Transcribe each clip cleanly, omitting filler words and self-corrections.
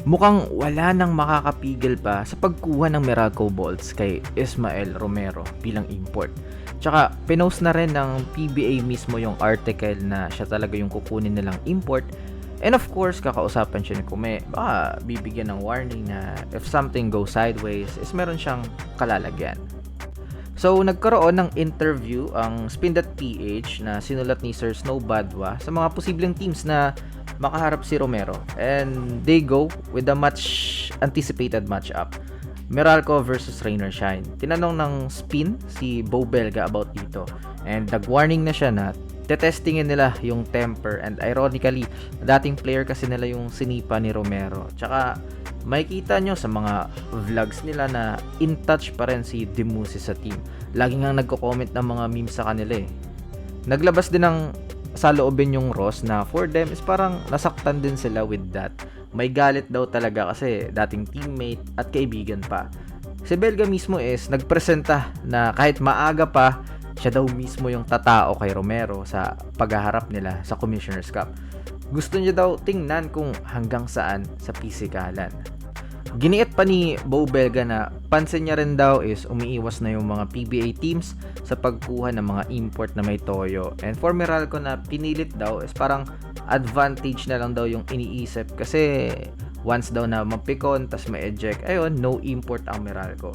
Mukhang wala nang makakapigil pa sa pagkuha ng Meralco Bolts kay Ismael Romero bilang import. Tsaka pinost na rin ng PBA mismo yung article na siya talaga yung kukunin nilang import. And of course, kakausapan siya ni Kume, baka bibigyan ng warning na if something goes sideways is meron siyang kalalagyan. So, nagkaroon ng interview ang Spin.ph na sinulat ni Sir Snow Badwa sa mga posibleng teams na makaharap si Romero. And they go with the much anticipated matchup. Meralco versus Rainer Shine. Tinanong ng Spin si Bo Belga about dito. And nag-warning na siya na tetestingin nila yung temper. And ironically, dating player kasi nila yung sinipa ni Romero. Tsaka makikita nyo sa mga vlogs nila na in touch pa rin si Demusi sa team. Lagi nga nagko-comment ng mga memes sa kanila eh. Naglabas din ng saloobin yung Ross na for them is parang nasaktan din sila with that. May galit daw talaga kasi dating teammate at kaibigan pa. Si Belga mismo is nagpresenta na kahit maaga pa, siya daw mismo yung tatao kay Romero sa paghaharap nila sa Commissioner's Cup. Gusto niya daw tingnan kung hanggang saan sa pisikalan. Giniit pa ni Bo Belga na pansin niya rin daw is umiiwas na yung mga PBA teams sa pagkuha ng mga import na may toyo. And for Meralco na pinilit daw is parang advantage na lang daw yung iniisip kasi once daw na mapikon tas ma-eject, ayun, no import ang Meralco.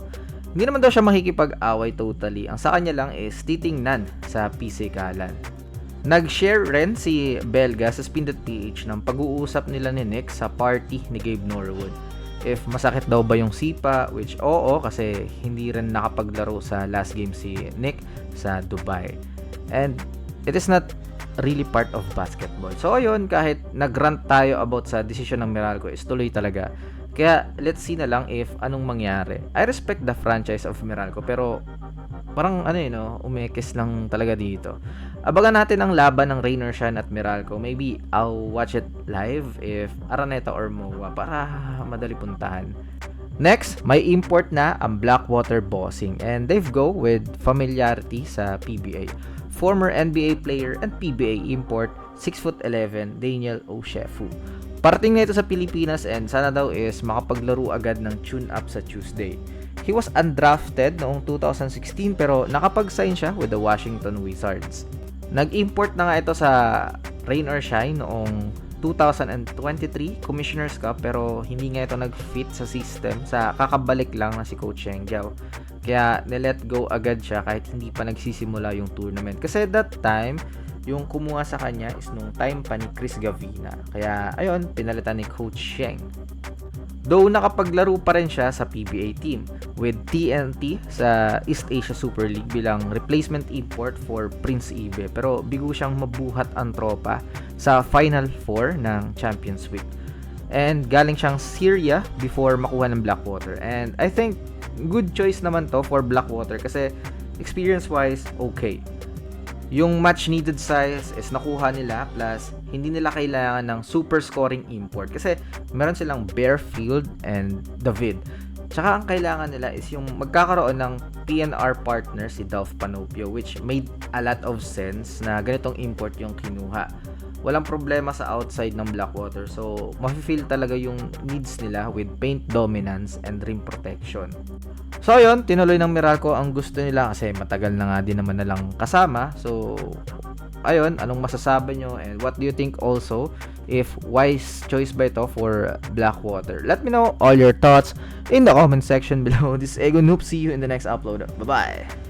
Hindi naman daw siya makikipag-away totally. Ang sa kanya lang is titingnan sa pisikalan. Nag-share rin si Belga sa Spin.ph ng pag-uusap nila ni Nick sa party ni Gabe Norwood. If masakit daw ba yung sipa, which oo kasi hindi rin nakapaglaro sa last game si Nick sa Dubai. And it is not really part of basketball. So ayun, kahit nag-rant tayo about sa decision ng Meralco is tuloy talaga. Kaya let's see na lang if anong mangyari. I respect the franchise of Meralco pero parang umekis lang talaga dito. Abangan natin ang laban ng Rainer Shine at Meralco. Maybe I'll watch it live if Araneta or MOA para madali puntahan. Next, may import na ang Blackwater Bossing and they've go with familiarity sa PBA. Former NBA player and PBA import 6'11" Daniel Oshefu. Parating na ito sa Pilipinas and sana daw is makapaglaro agad ng tune-up sa Tuesday. He was undrafted noong 2016 pero nakapag-sign siya with the Washington Wizards. Nag-import na nga ito sa Rain or Shine noong 2023 Commissioner's Cup pero hindi nga ito nag-fit sa system sa kakabalik lang na si Coach Sheng Giao. Kaya nilet go agad siya kahit hindi pa nagsisimula yung tournament. Kasi that time, yung kumuha sa kanya is nung time pa ni Chris Gavina. Kaya ayun, pinalitan ni Coach Sheng. Though nakapaglaro pa rin siya sa PBA team with TNT sa East Asia Super League bilang replacement import for Prince Ibe. Pero bigo siyang mabuhat ang tropa sa Final 4 ng Champions Week. And galing siyang Syria before makuha ng Blackwater. And I think good choice naman to for Blackwater kasi experience-wise, okay. Yung much needed size is nakuha nila plus hindi nila kailangan ng super scoring import kasi meron silang Bearfield and David. Tsaka ang kailangan nila is yung magkakaroon ng PNR partner si Dolph Panopio which made a lot of sense na ganitong import yung kinuha. Walang problema sa outside ng Blackwater so mafe-feel talaga yung needs nila with paint dominance and rim protection. So ayun, tinuloy ng Meralco ang gusto nila kasi matagal na nga din naman nalang kasama. So ayun, anong masasabi nyo and what do you think also if wise choice ba ito for Blackwater? Let me know all your thoughts in the comment section below. This is Ego Noob. See you in the next upload. Bye-bye!